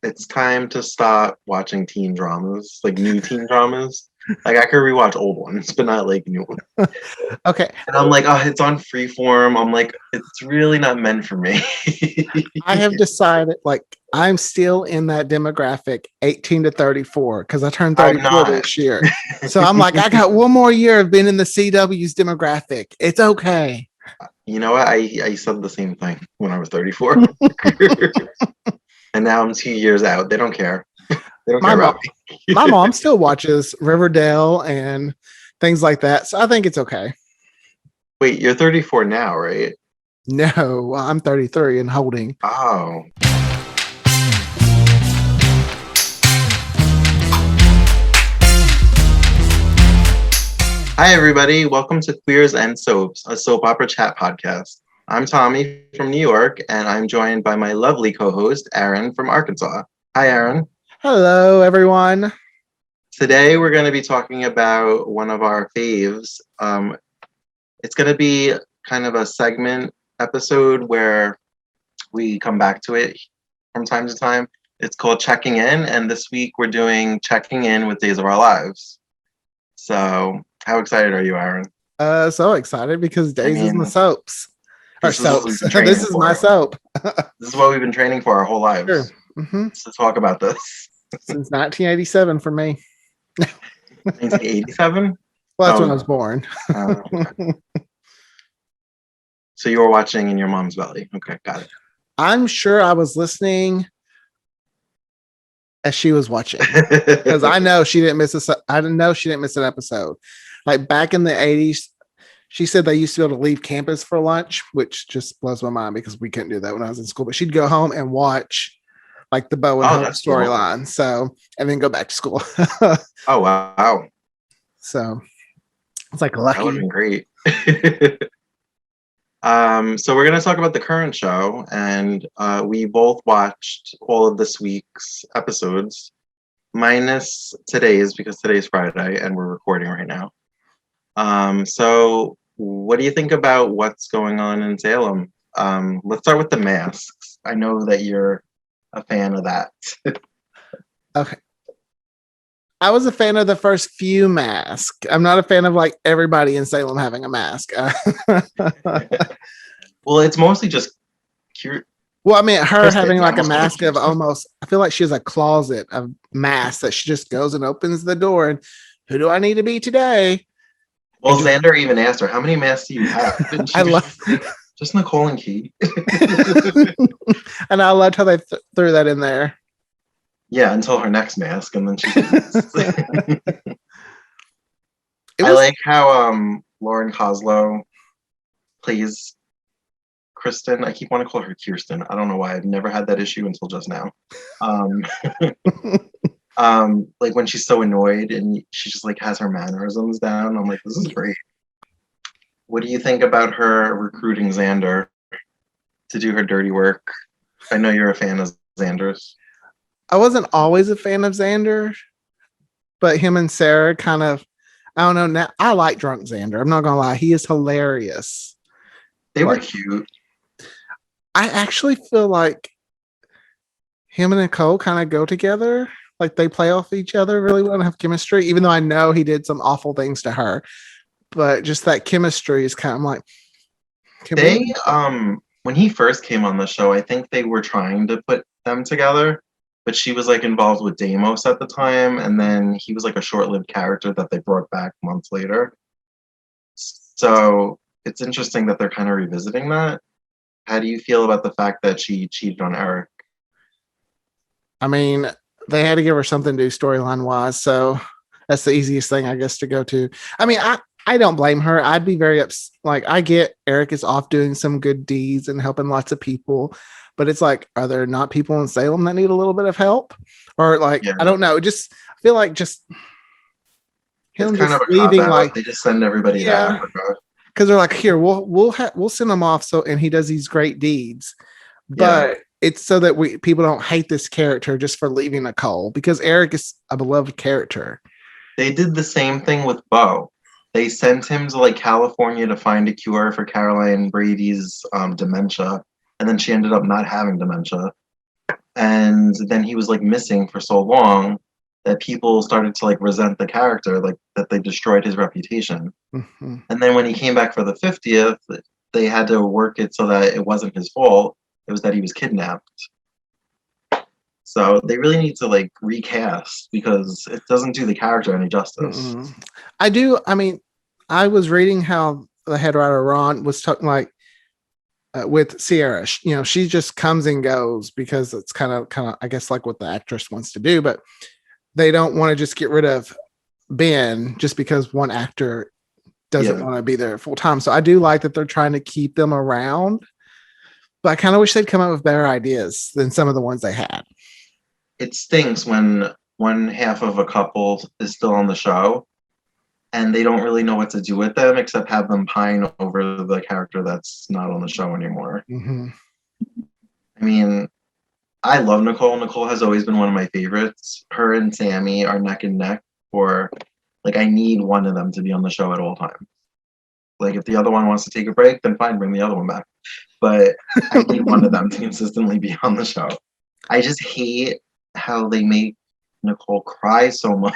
it's time to stop watching teen dramas, like new teen dramas. Like I could rewatch old ones, but not like new ones. Okay, And I'm like, oh, it's on Freeform. I'm like, it's really not meant for me. I have decided like I'm still in that demographic 18 to 34 because I turned I'm 34 not. this year. So I'm like, I got one more year of being in the CW's demographic. It's okay. You know what? I said the same thing when I was 34. And now I'm 2 years out. They don't care. They don't My care mom, about my me. mom still watches Riverdale and things like that. So I think it's okay. Wait, you're 34 now, right? No, I'm 33 and holding. Oh. Hi, everybody. Welcome to Queers and Soaps, a soap opera chat podcast. I'm Tommy from New York, and I'm joined by my lovely co-host, Aaron from Arkansas. Hi, Aaron. Hello, everyone. Today, we're going to be talking about one of our faves. It's going to be kind of a segment episode where we come back to it from time to time. It's called Checking In, and this week we're doing Checking In with Days of Our Lives. So, how excited are you, Aaron? So excited because Days is my mean, soaps. Or this is what we've soaps. been training This is my for. soap. This is what we've been training for our whole lives. Sure. Mm-hmm. To talk about this. Since 1987 for me. 1987? Well, that's when I was born. Okay. So you were watching in your mom's belly. Okay, got it. I'm sure I was listening as she was watching because I know she didn't miss I didn't know she didn't miss an episode. Like back in the 80s, she said they used to be able to leave campus for lunch, which just blows my mind because we couldn't do that when I was in school. But she'd go home and watch like the Bo and Hope storyline. Cool. So, and then go back to school. Oh, wow. So it's like lucky. That would have been great. So we're going to talk about the current show, and we both watched all of this week's episodes, minus today's, because today's Friday and we're recording right now. So what do you think about what's going on in Salem? Let's start with the masks. I know that you're a fan of that. Okay. I was a fan of the first few masks. I'm not a fan of like everybody in Salem having a mask. Well, it's mostly just cute. Well, I mean, her having like a mask of almost, I feel like she has a closet of masks that she just goes and opens the door and who do I need to be today? Well, Xander even asked her, how many masks do you have? I love just Nicole and Key. And I loved how they threw that in there. Yeah, until her next mask, and then she. I like how Lauren Koslow plays Kristen. I keep wanting to call her Kirsten. I don't know why. I've never had that issue until just now. Like when she's so annoyed and she just like has her mannerisms down. I'm like, this is great. What do you think about her recruiting Xander to do her dirty work? I know you're a fan of Xander's. I wasn't always a fan of Xander, but him and Sarah kind of, I don't know. Now I like drunk Xander. I'm not gonna lie, he is hilarious. They were cute. I actually feel like him and Nicole kind of go together. Like they play off each other really well and have chemistry, even though I know he did some awful things to her. But just that chemistry is kind of like when he first came on the show, I think they were trying to put them together. But she was like involved with Deimos at the time, and then he was like a short-lived character that they brought back months later. So it's interesting that they're kind of revisiting that. How do you feel about the fact that she cheated on Eric? I mean, they had to give her something to do storyline-wise, so that's the easiest thing, I guess, to go to. I mean, I don't blame her. I'd be very upset. Like, I get Eric is off doing some good deeds and helping lots of people. But it's like, are there not people in Salem that need a little bit of help? Or like, I don't know. Just I feel like just him it's kind just of a leaving like they just send everybody to Africa. Because they're like, here, we'll send him off and he does these great deeds. But it's so that people don't hate this character just for leaving Nicole, because Eric is a beloved character. They did the same thing with Bo. They sent him to like California to find a cure for Caroline Brady's dementia. And then she ended up not having dementia. And then he was like missing for so long that people started to like resent the character, like that they destroyed his reputation. Mhm. And then when he came back for the 50th, they had to work it so that it wasn't his fault. It was that he was kidnapped. So they really need to like recast because it doesn't do the character any justice. Mm-mm. I do. I mean, I was reading how the head writer Ron was talking like with Sierra. She just comes and goes because it's kind of, I guess, like what the actress wants to do, but they don't want to just get rid of Ben just because one actor doesn't want to be there full time. So I do like that they're trying to keep them around, but I kind of wish they'd come up with better ideas than some of the ones they had. It stinks when one half of a couple is still on the show and they don't really know what to do with them except have them pine over the character that's not on the show anymore. Mm-hmm. I mean, I love Nicole. Nicole has always been one of my favorites. Her and Sammy are neck and neck for, like, I need one of them to be on the show at all times. Like, if the other one wants to take a break, then fine, bring the other one back. But I need one of them to consistently be on the show. I just hate how they make Nicole cry so much.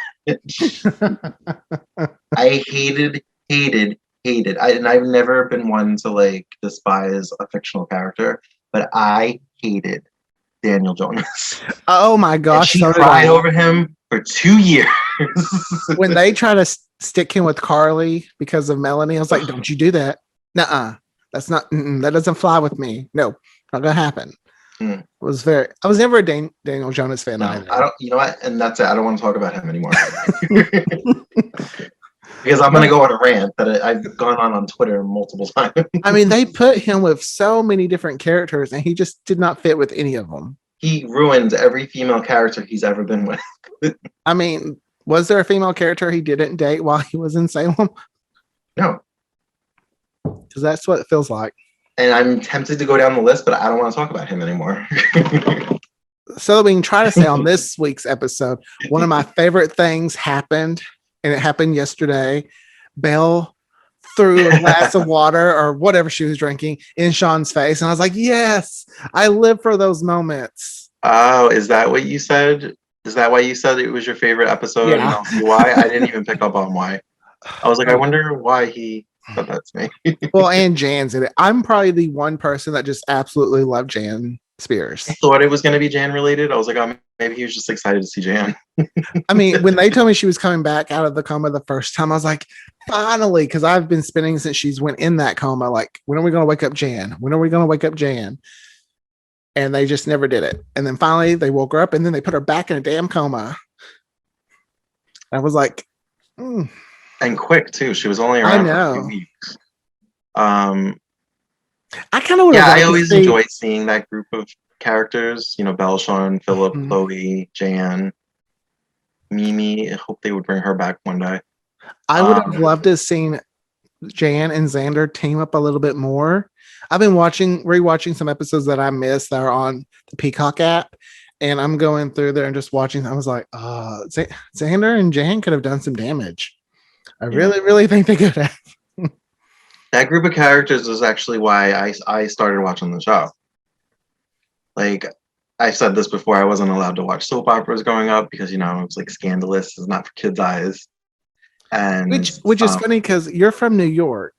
I hated. And I've never been one to like despise a fictional character, but I hated Daniel Jonas. Oh my And gosh! she So did cried I. over him for 2 years. When they try to stick him with Carly because of Melanie, I was like, "Don't you do that? Nuh-uh. That's not. That doesn't fly with me. No, not gonna happen." Hmm. I was never a Daniel Jonas fan No, either. I don't. You know what? And that's it. I don't want to talk about him anymore because I'm gonna go on a rant that I've gone on Twitter multiple times. I mean, they put him with so many different characters, and he just did not fit with any of them. He ruins every female character he's ever been with. I mean, was there a female character he didn't date while he was in Salem? No. Because that's what it feels like. And I'm tempted to go down the list, but I don't want to talk about him anymore. So we can try to say on this week's episode, one of my favorite things happened, and it happened yesterday. Belle threw a glass of water or whatever she was drinking in Sean's face. And I was like, yes, I live for those moments. Oh, is that what you said? Is that why you said it was your favorite episode? Yeah. And I'll see why. I didn't even pick up on why. I was like, I wonder why he said that to me. Well, and Jan's in it. I'm probably the one person that just absolutely loved Jan Spears. I thought it was going to be Jan related. I was like, oh, maybe he was just excited to see Jan. I mean, when they told me she was coming back out of the coma the first time, I was like, finally, because I've been spinning since she's went in that coma. Like, when are we going to wake up Jan? When are we going to wake up Jan? And they just never did it. And then finally they woke her up and then they put her back in a damn coma. I was like, And quick too. She was only around for a few weeks. I kind of would. Yeah, I always enjoy seeing that group of characters. You know, Belle, Sean, Philip, Chloe, Jan, Mimi. I hope they would bring her back one day. I would have loved to have seen Jan and Xander team up a little bit more. I've been rewatching some episodes that I missed that are on the Peacock app, and I'm going through there and just watching. I was like, Xander and Jan could have done some damage. I really, really think they could have. That group of characters is actually why I started watching the show. Like, I said this before, I wasn't allowed to watch soap operas growing up because, you know, it's like scandalous. It's not for kids' eyes. And which is funny because you're from New York,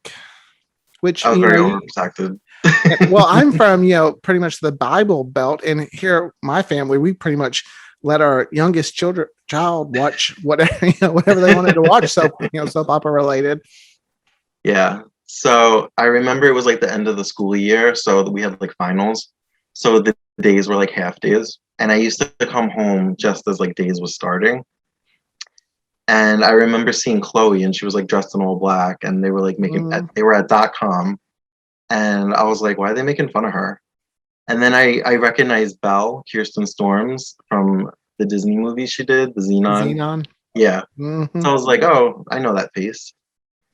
which I was very overprotected. Well, I'm from, pretty much the Bible Belt, and here my family, we pretty much let our youngest child watch whatever they wanted to watch, soap opera related. Yeah. So I remember it was like the end of the school year, so we had like finals. So the days were like half days, and I used to come home just as like days was starting. And I remember seeing Chloe, and she was like dressed in all black, and they were like they were at .com, and I was like, why are they making fun of her? And then I recognized Belle, Kirsten Storms, from the Disney movie she did, the Xenon. Yeah. Mm-hmm. So I was like, oh, I know that face.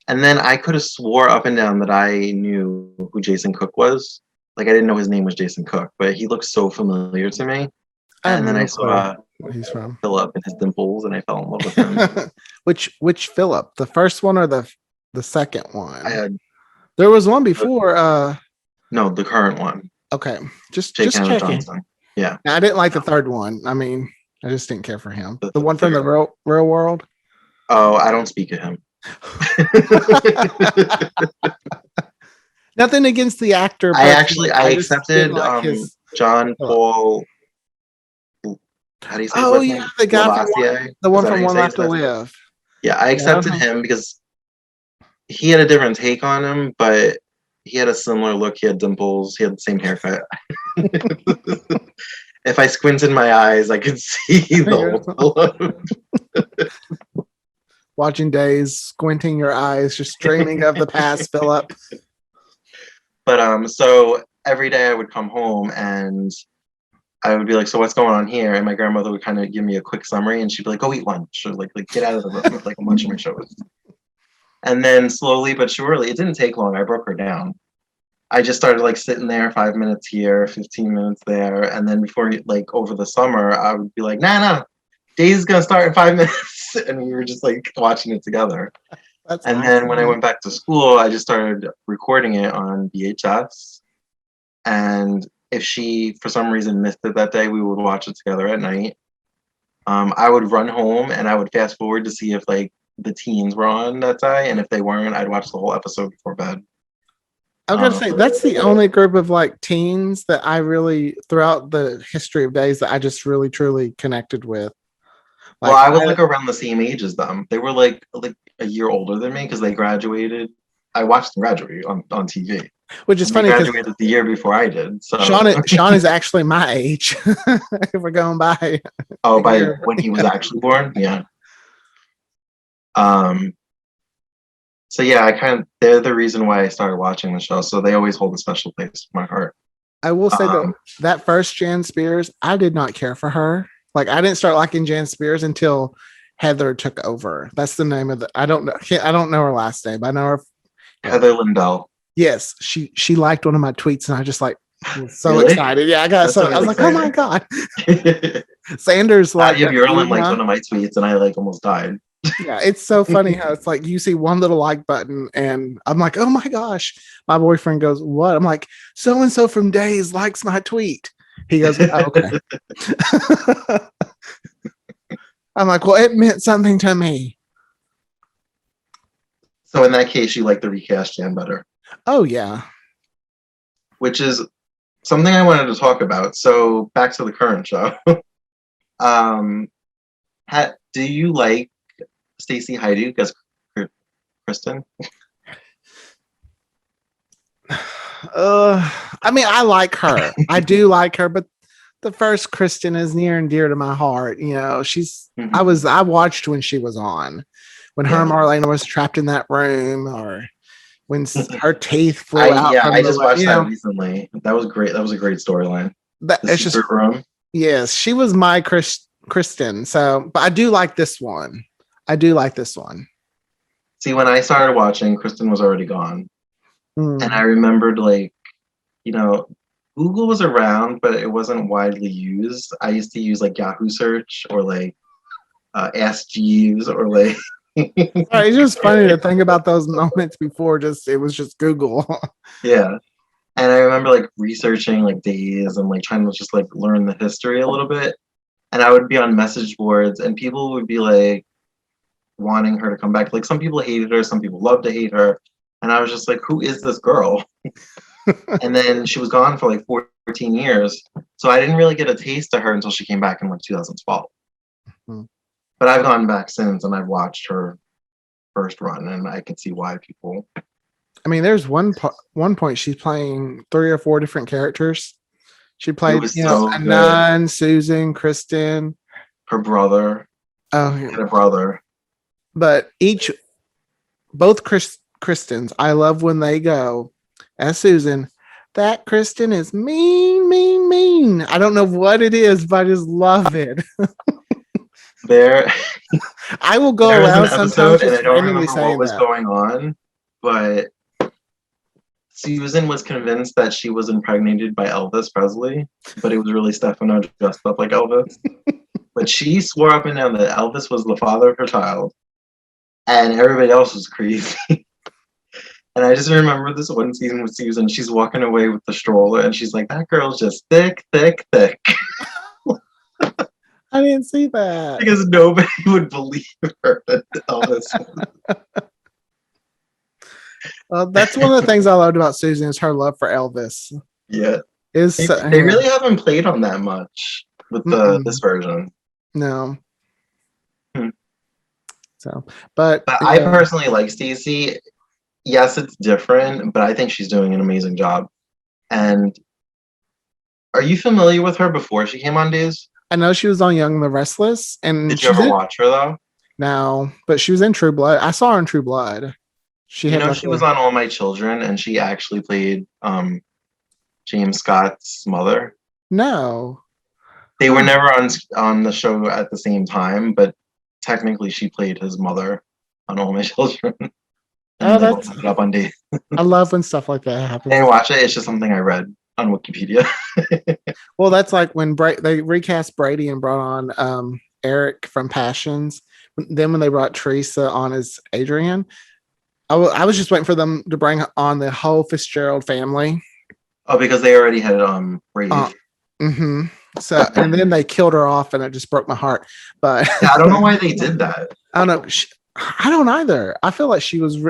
And then I could have swore up and down that I knew who Jason Cook was. Like, I didn't know his name was Jason Cook, but he looked so familiar to me. And then I saw he's from Philip and his dimples, and I fell in love with him. Which Philip? The first one or the second one? There was one before. No, the current one. Okay, just checking. Yeah. I didn't like the third one. I mean, I just didn't care for him. The The one from the third. real world. Oh, I don't speak of him. Nothing against the actor, I I just didn't accepted like his. John Philip. Paul. How do you say his Oh last yeah, name? the guy from Lavoisier. the Is one that how from you One say Life his to last name? Live. Yeah, I Yeah, I don't accepted know. him because he had a different take on him, but he had a similar look. He had dimples. He had the same haircut. If I squinted my eyes, I could see the old Philip. Watching days, squinting your eyes, just dreaming of the past, Philip. But so every day I would come home and I would be like, "So what's going on here?" And my grandmother would kind of give me a quick summary, and she'd be like, "Go eat lunch," or like get out of the room, like I'm watching my shows. And then slowly but surely, it didn't take long. I broke her down. I just started like sitting there 5 minutes here, 15 minutes there, and then before like over the summer, I would be like, "Nah, Day's gonna start in 5 minutes," and we were just like watching it together. That's And then when I awesome. went back to school, I just started recording it on VHS. And if she, for some reason, missed it that day, we would watch it together at night. I would run home and I would fast forward to see if like the teens were on that day, and if they weren't, I'd watch the whole episode before bed. I've got to Um, say, that's the only group of like teens that I really, throughout the history of days, that I just really truly connected with. well, Like, I was like around the same age as them. They were like a year older than me because they graduated. I watched them graduate on TV, which is and they funny because graduated the year before I did. So, Sean is actually my age. If we're going by oh, a by year. when he was actually born, yeah. Um, so yeah, they're the reason why I started watching the show. So they always hold a special place in my heart. I will say that Um, that first Jan Spears, I did not care for her. Like, I didn't start liking Jan Spears until Heather took over. That's the name of the. I don't know. I don't know her last name. I know her. Heather Lindell. Yes, she liked one of my tweets, and I just like was so Really? excited. Yeah, I got That so I sounds was like, oh my exciting. god, Sanders like Nadia that too, Bjorlin liked huh? one of my tweets, and I like almost died. Yeah, it's so funny how it's like you see one little like button, and I'm like, oh my gosh. My boyfriend goes, what? I'm like, so and so from Days likes my tweet. He goes, oh, okay. I'm like, well, it meant something to me. So in that case, you like the recast Jan better, Oh yeah. which is something I wanted to talk about. So back to the current show. um, do you like Stacey Haiduk as Kristen? I mean, I like her. I do like her, but the first Kristen is near and dear to my heart. You know, Mm-hmm. I watched when she was on, when her Yeah. and Marlena was trapped in that room, or when her teeth I flew out I from just the, watched you that know, recently. That was great. That was a great storyline. that The it's just, secret room. yes, she was my Kristen. So, but I do like this one. I do like this one. See, when I started watching, Kristen was already gone, and I Mm. remembered like you know, Google was around, but it wasn't widely used. I used to use like Yahoo search or like Ask Jeeves or like Sorry, it's just funny to think about those moments before just it was just Google. yeah. And I remember like researching like days and like trying to just like learn the history a little bit. And I would be on message boards and people would be like wanting her to come back. Like some people hated her, some people loved to hate her. And I was just like, who is this girl? And then she was gone for like 14 years. So I didn't really get a taste of her until she came back in like 2012. But I've gone back since and I've watched her first run and I can see why people. I mean, there's one point she's playing 3 or 4 different characters. She It played, was you know, so good. Anon, Susan, Kristen. Her brother Oh, had a brother. but both Kristens, I love when they go as Susan. That Kristen is mean, mean, mean. I don't know what it is, but I just love it. There, I will go there was an around sometimes episode, and I just don't randomly remember what saying was that. going on, but Susan was convinced that she was impregnated by Elvis Presley, but it was really Stefano dressed up like Elvis. But she swore up and down that Elvis was the father of her child, and everybody else was crazy. And I just remember this one season with Susan. She's walking away with the stroller, and she's like, "That girl's just thick, thick, thick," I didn't see that. because nobody would believe her. All this. That's one of the things I loved about Susan is her love for Elvis. Yeah, Is they really haven't played on that much with this version. No. Hmm. So, but I personally like Stacey. Yes, it's different, but I think she's doing an amazing job. And are you familiar with her before she came on Days? I know she was on Young and the Restless, and Did you ever watch her though? No, but she was in True Blood. I saw her in True Blood. She had she was on All My Children, and she actually played James Scott's mother. No, they were never on the show at the same time, but technically she played his mother on All My Children. And that's it up on Days. I love when stuff like that happens. I didn't watch it. It's just something I read on Wikipedia. Well, that's like when they recast Brady and brought on Eric from Passions. Then when they brought Teresa on as Adrian, I was just waiting for them to bring on the whole Fitzgerald family. Oh, because they already had Brady. So, and then they killed her off, and it just broke my heart. But yeah, I don't know why they did that. I don't know. I don't either. I feel like she was.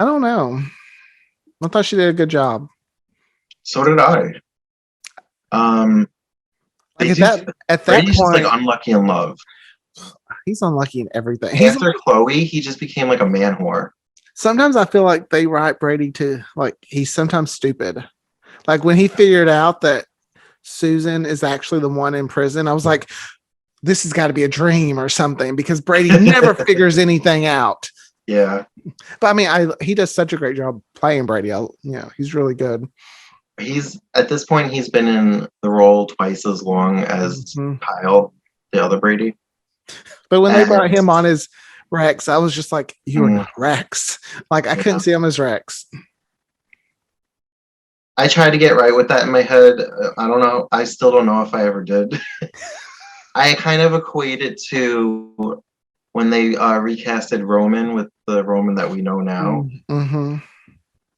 I don't know. I thought she did a good job. So did I. Like at that Brady's point, just like unlucky in love. He's unlucky in everything. After Chloe, he just became like a man whore. Sometimes I feel like they write Brady to like he's sometimes stupid. Like when he figured out that Susan is actually the one in prison, I was like, this has got to be a dream or something because Brady never figures anything out. Yeah. But I mean, he does such a great job playing Brady. He's really good. He's at this point, he's been in the role twice as long as Kyle, the other Brady. But when they brought him on as Rex, I was just like, you are not Rex. Like I couldn't see him as Rex. I tried to get right with that in my head. I don't know. I still don't know if I ever did. I kind of equate it to when they recasted Roman with the Roman that we know now. Mm-hmm.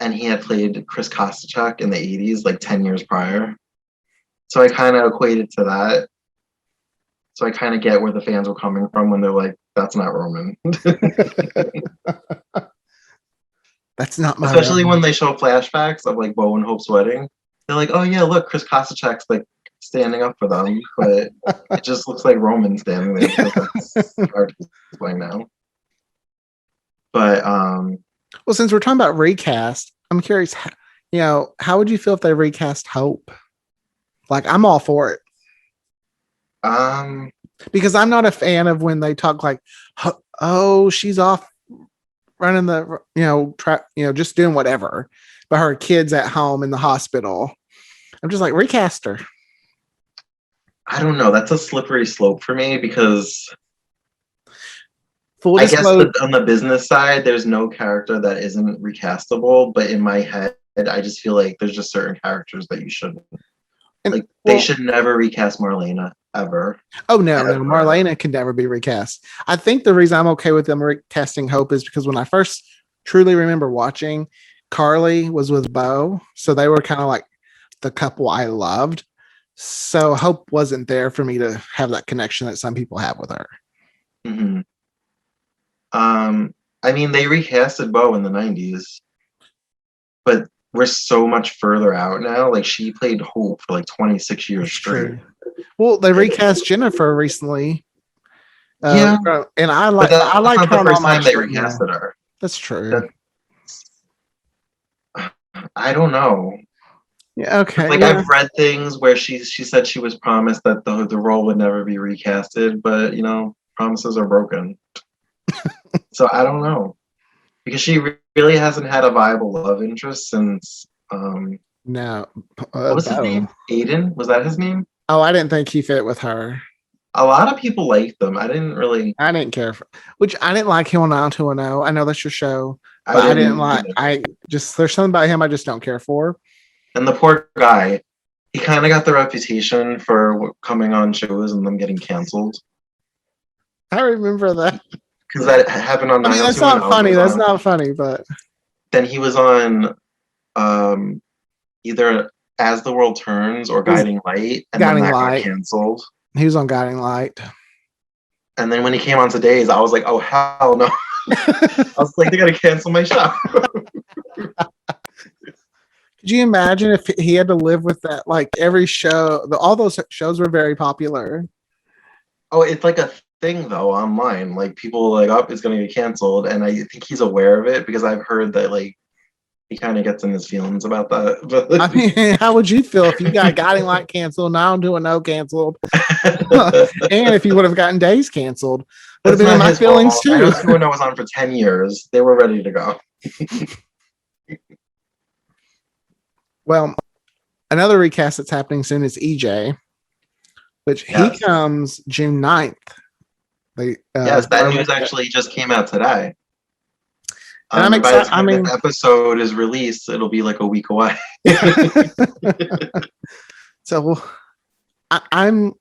And he had played Chris Kostachuk in the 80s, like 10 years prior. So I kind of equated to that. So I kind of get where the fans were coming from when they're like, that's not Roman. That's not my Especially Roman. When they show flashbacks of like Bo and Hope's wedding. They're like, oh yeah, look, Chris Kostachuk's like standing up for them, but it just looks like Roman standing there because that's hard to explain now. But well, since we're talking about recast, I'm curious, how would you feel if they recast Hope? Like, I'm all for it. Because I'm not a fan of when they talk like, oh, she's off running the, just doing whatever, but her kid's at home in the hospital. I'm just like, recast her. I don't know. That's a slippery slope for me because I guess on the business side, there's no character that isn't recastable. But in my head, I just feel like there's just certain characters that you shouldn't. They should never recast Marlena ever. Oh no, Marlena can never be recast. I think the reason I'm okay with them recasting Hope is because when I first truly remember watching, Carly was with Bo, so they were kind of like the couple I loved. So Hope wasn't there for me to have that connection that some people have with her. Mm-hmm. I mean, they recasted Bo in the 90s, but we're so much further out now. Like she played Hope for like 26 years straight. True. Well, they recast Jennifer recently. Yeah, and I like her on All My Children. They recasted her. That's true. I don't know. Yeah, okay. Like I've read things where she said she was promised that the role would never be recasted, but promises are broken. So I don't know. Because she really hasn't had a viable love interest since no. What was his name? Aiden? Was that his name? Oh, I didn't think he fit with her. A lot of people liked them. I didn't care for I didn't like him on 90210. I know that's your show. But I didn't like there's something about him I just don't care for. And the poor guy, he kind of got the reputation for coming on shows and them getting canceled. I remember that. Because that happened on. I mean, that's not funny. That's not funny, but then he was on either As the World Turns or He was Guiding Light, and then Guiding that got Light. canceled. He was on Guiding Light. And then when he came on Today's, I was like, oh hell no. I was like, they gotta cancel my show. Could you imagine if he had to live with that? Like every show, all those shows were very popular. Oh, it's like a thing though online. Like people are like, oh, it's gonna get canceled, and I think he's aware of it because I've heard that like he kind of gets in his feelings about that. I mean, how would you feel if you got Guiding Light canceled, Now I'm Doing No canceled, and if you would have gotten Days canceled, would have That's been in not my his feelings fault. I know too. Suno was on for 10 years. They were ready to go. Well, another recast that's happening soon is EJ, which he Yes. comes June 9th. Yes, that news actually just came out today. And I'm by the excited. I time mean, the episode is released, it'll be like a week away. so I'm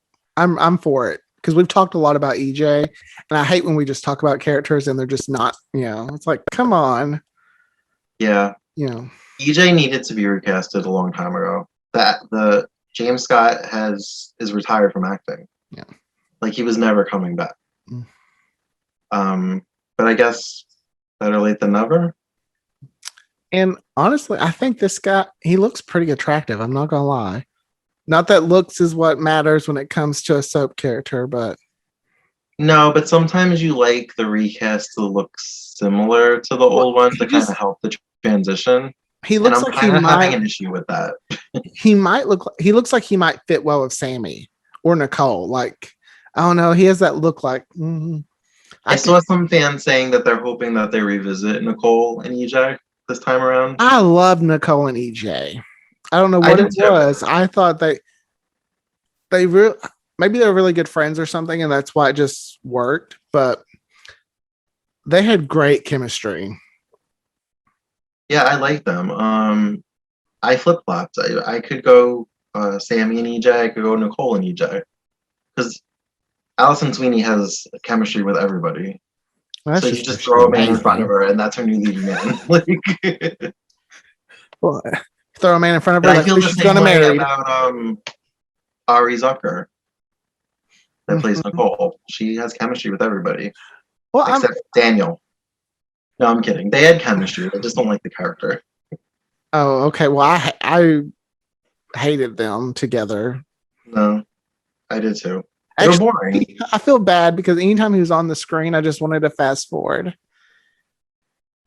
for it because we've talked a lot about EJ, and I hate when we just talk about characters and they're just not. It's like, come on. Yeah. EJ needed to be recasted a long time ago. That the James Scott is retired from acting. Yeah. Like he was never coming back. Mm. But I guess better late than never. And honestly, I think this guy, he looks pretty attractive. I'm not gonna lie. Not that looks is what matters when it comes to a soap character, but no, but sometimes you like the recast to look similar to the old one to kind of help the transition. He looks and I'm like kind he of might having an issue with that. he looks like he might fit well with Sammy or Nicole. Like, I don't know, he has that look like I saw some fans saying that they're hoping that they revisit Nicole and EJ this time around. I love Nicole and EJ. I don't know what it was. I thought they maybe they're really good friends or something, and that's why it just worked. But they had great chemistry. Yeah, I like them. I flip flopped. I could go Sammy and EJ. I could go Nicole and EJ because Allison Sweeney has chemistry with everybody. Well, so you just throw a man in front of her, and that's her new leading man. Well, throw a man in front of her. I feel the same way about Ari Zucker that plays Nicole. She has chemistry with everybody, except Daniel. No, I'm kidding. They had chemistry. I just don't like the character. Oh, okay. Well, I hated them together. No, I did too. They were boring. I feel bad because anytime he was on the screen, I just wanted to fast forward.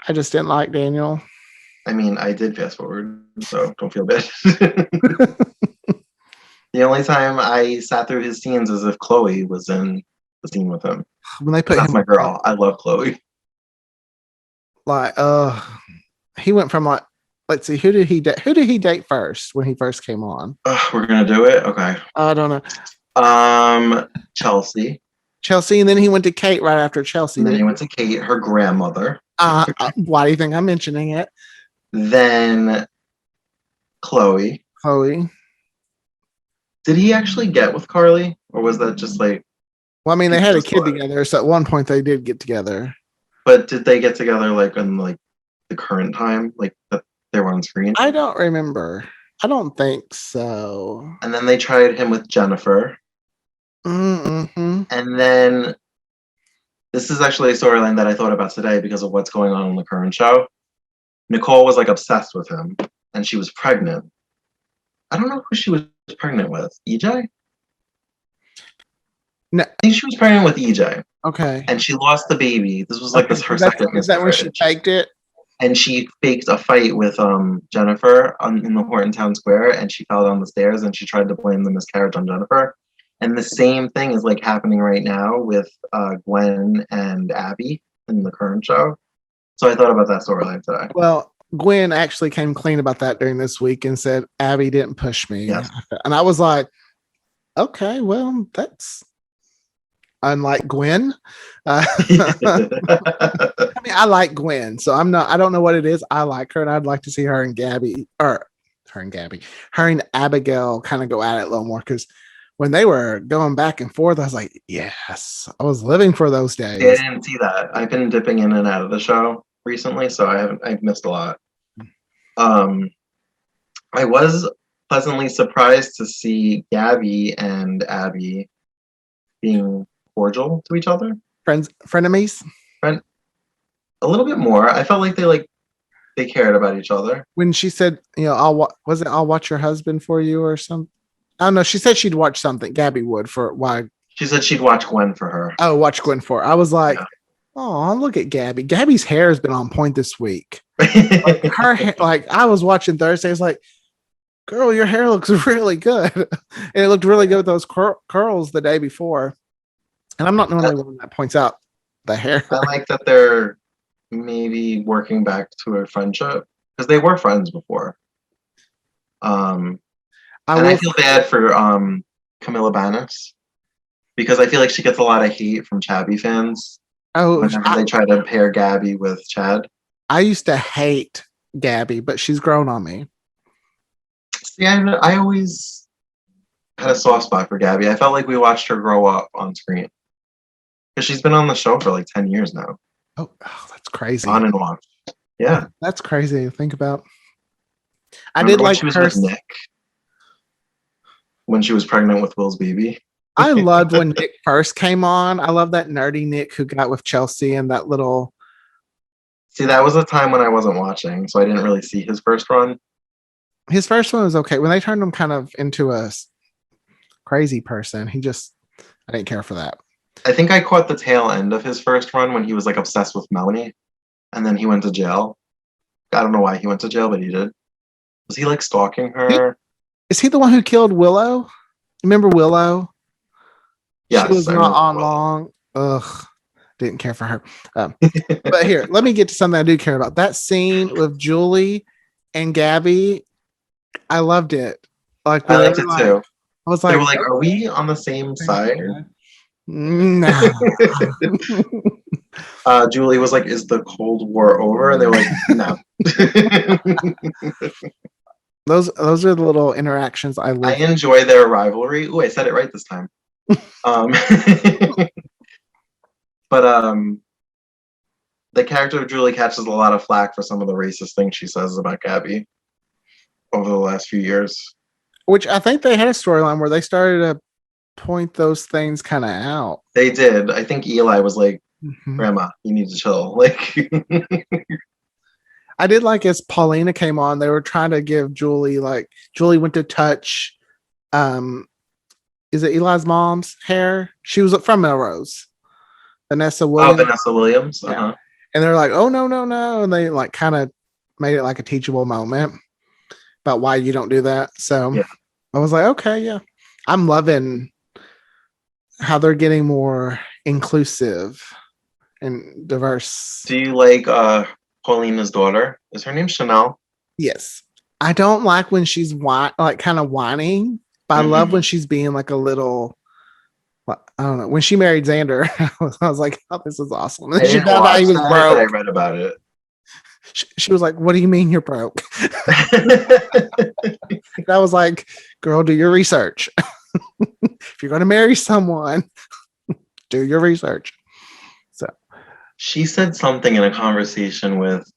I just didn't like Daniel. I mean, I did fast forward, so don't feel bad. The only time I sat through his scenes is if Chloe was in the scene with him. When they put that's my girl. I love Chloe. Like, he went from like, let's see, who did he date first when he first came on? We're gonna do it. Okay. I don't know. Chelsea, and then he went to Kate right after Chelsea. And then he went to Kate, her grandmother. Why do you think I'm mentioning it? Then Chloe. Did he actually get with Carly, or was that just like? Well, I mean, they had a kid together, so at one point they did get together. But did they get together like in like the current time, like that they were on screen? I don't remember. I don't think so. And then they tried him with Jennifer. Mm-hmm. And then this is actually a storyline that I thought about today because of what's going on in the current show. Nicole was like obsessed with him, and she was pregnant. I don't know who she was pregnant with. EJ? No. I think she was pregnant with EJ. Okay. And she lost the baby. This was like her second. Is that when she faked it? And she faked a fight with Jennifer in the Horton Town Square, and she fell down the stairs, and she tried to blame the miscarriage on Jennifer. And the same thing is like happening right now with Gwen and Abby in the current show. So I thought about that storyline today. Well, Gwen actually came clean about that during this week and said Abby didn't push me. Yes. And I was like, okay, well, that's unlike Gwen. I mean, I like Gwen, so I don't know what it is. I like her, and I'd like to see her and Abigail kind of go at it a little more, because when they were going back and forth, I was like, yes, I was living for those days. I didn't see that. I've been dipping in and out of the show. recently, so I've missed a lot. Um, I was pleasantly surprised to see Gabby and Abby being cordial to each other. Frenemies. Right? A little bit more. I felt like they cared about each other. When she said, was it I'll watch your husband for you or something? I don't know. She said she'd watch something. Gabby would for why? She said she'd watch Gwen for her. Oh, watch Gwen for. I was like, Yeah. oh, look at Gabby. Gabby's hair has been on point this week. Like her hair, like I was watching Thursday. I was like, girl, your hair looks really good. And it looked really good with those curls the day before. And I'm not normally one that points out the hair. I like that they're maybe working back to a friendship because they were friends before. I feel bad for Camilla Bannis because I feel like she gets a lot of hate from Chabby fans whenever they try to pair Gabby with Chad. I used to hate Gabby, but she's grown on me. See, I always had a soft spot for Gabby. I felt like we watched her grow up on screen because she's been on the show for like 10 years now. Oh, that's crazy. On and off. Yeah. That's crazy to think about. I did like she was with Nick when she was pregnant with Will's baby. I loved when Nick first came on. I love that nerdy Nick who got with Chelsea and that little. See, that was a time when I wasn't watching, so I didn't really see his first run. His first one was okay. When they turned him kind of into a crazy person, I didn't care for that. I think I caught the tail end of his first run when he was like obsessed with Melanie, and then he went to jail. I don't know why he went to jail, but he did. Was he like stalking her? Is he the one who killed Willow? Remember Willow? Yes, she was not on long. Ugh, didn't care for her. But here, let me get to something I do care about. That scene with Julie and Gabby, I loved it. Like I liked it too. I was like, they were like, "Are we on the same side?" No. Julie was like, "Is the Cold War over?" And they were like, "No." Those are the little interactions I love. I enjoy their rivalry. Ooh, I said it right this time. But the character of Julie catches a lot of flack for some of the racist things she says about Gabby over the last few years. Which I think they had a storyline where they started to point those things kind of out. They did. I think Eli was like, Grandma, you need to chill. Like I did like as Paulina came on, they were trying to give Julie went to touch is it Eli's mom's hair? She was from Melrose. Vanessa Williams. Oh, Vanessa Williams. Uh-huh. Yeah. And they're like, oh no. And they like kind of made it like a teachable moment about why you don't do that. So yeah. I was like, okay, yeah. I'm loving how they're getting more inclusive and diverse. Do you like Paulina's daughter? Is her name Chanel? Yes. I don't like when she's kind of whining, but I love when she's being like a little, I don't know. When she married Xander, I was like, oh, this is awesome. And then she found out he was broke. I read about it. She was like, what do you mean you're broke? And I was like, girl, do your research. If you're going to marry someone, do your research. So she said something in a conversation with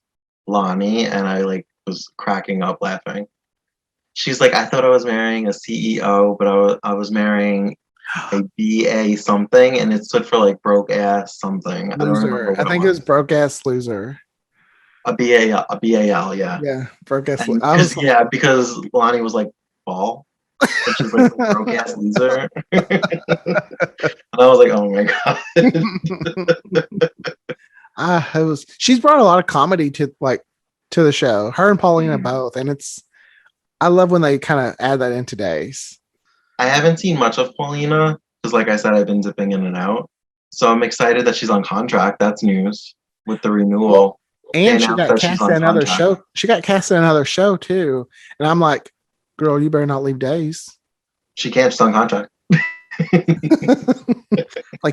Lonnie, and I was cracking up laughing. She's like, I thought I was marrying a CEO, but I was marrying a BA something, and it stood for broke ass something. Loser. I don't remember. I think it was broke ass loser. A BAL, yeah. Yeah, broke ass loser. Because Lonnie was like, ball. And she's like, broke ass loser. And I was like, oh my God. She's brought a lot of comedy to the show. Her and Paulina both. And I love when they kind of add that in today's. I haven't seen much of Paulina because, like I said, I've been dipping in and out. So I'm excited that she's on contract. That's news with the renewal. And she got cast in another show. She got cast in another show too. And I'm like, girl, you better not leave Days. She can't. She's on contract.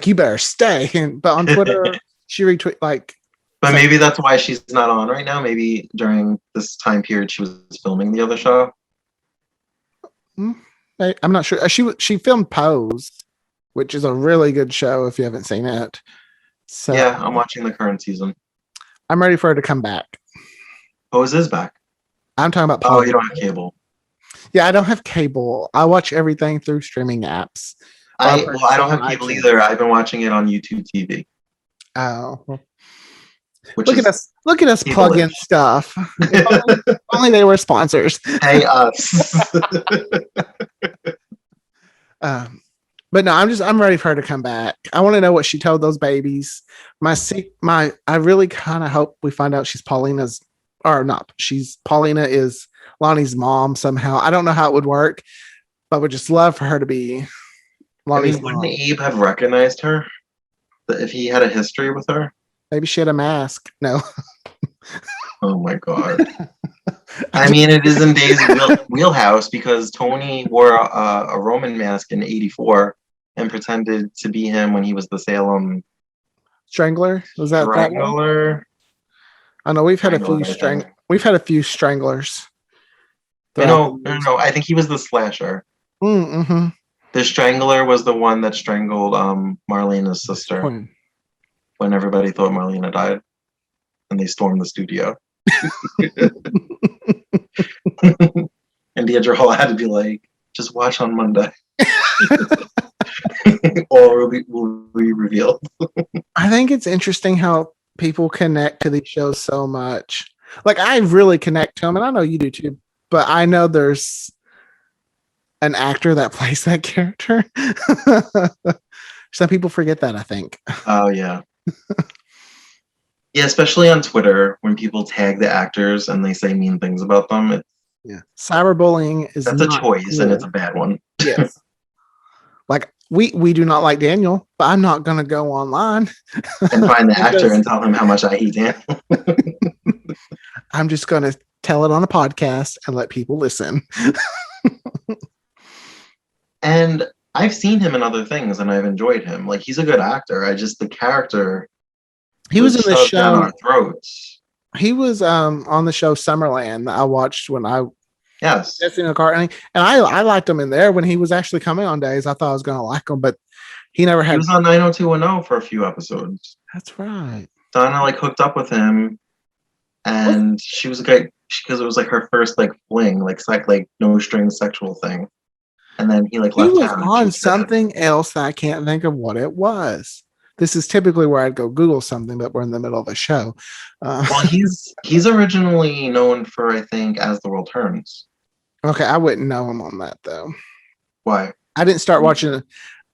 You better stay. But on Twitter, she retweet But maybe that's why she's not on right now. Maybe during this time period she was filming the other show. I'm not sure. She filmed Pose, which is a really good show if you haven't seen it. So yeah, I'm watching the current season. I'm ready for her to come back. Oh, is this back? I'm talking about Oh, you Paulina. don't have cable. Yeah, I don't have cable. I watch everything through streaming apps. I don't have cable either. I've been watching it on YouTube TV. Oh, Which look is at us! Look at us plug in stuff. If only they were sponsors. Pay us. But no, I'm ready for her to come back. I want to know what she told those babies. I really kind of hope we find out she's Paulina's, or not. Paulina is Lonnie's mom somehow. I don't know how it would work, but would just love for her to be Lonnie's mom. Wouldn't Abe have recognized her if he had a history with her? Maybe she had a mask. No. Oh my god. I mean, it is in Dave's wheelhouse because Tony wore a Roman mask in '84 and pretended to be him when he was the Salem Strangler. Was that Strangler? I know we've had a few stranglers. No. I think he was the slasher. Mm-hmm. The Strangler was the one that strangled Marlena's sister when everybody thought Marlena died, and they stormed the studio. And Deidre Hall had to be like, just watch on Monday. Or will be revealed. I think it's interesting how people connect to these shows so much. Like, I really connect to them, and I know you do too, but I know there's an actor that plays that character. Some people forget that, I think. Oh, yeah. Yeah, especially on Twitter when people tag the actors and they say mean things about them. Cyberbullying that's a choice, and it's a bad one. Yes. Like, we do not like Daniel, but I'm not going to go online and find the actor and tell him how much I hate Daniel. I'm just going to tell it on a podcast and let people listen. And I've seen him in other things, and I've enjoyed him. Like, he's a good actor. The character. He was in the show. Down our throats. He was on the show Summerland that I watched when I was in a car, and I liked him in there when he was actually coming on days. I thought I was going to like him, but he never had. He was on 90210 for a few episodes. That's right. Donna hooked up with him, and she was great because it was her first fling, no string sexual thing. And then he left. He was on something else that I can't think of what it was. This is typically where I'd go Google something, but we're in the middle of a show. Well, he's originally known for, I think, As the World Turns. Okay, I wouldn't know him on that though. Why? I didn't start watching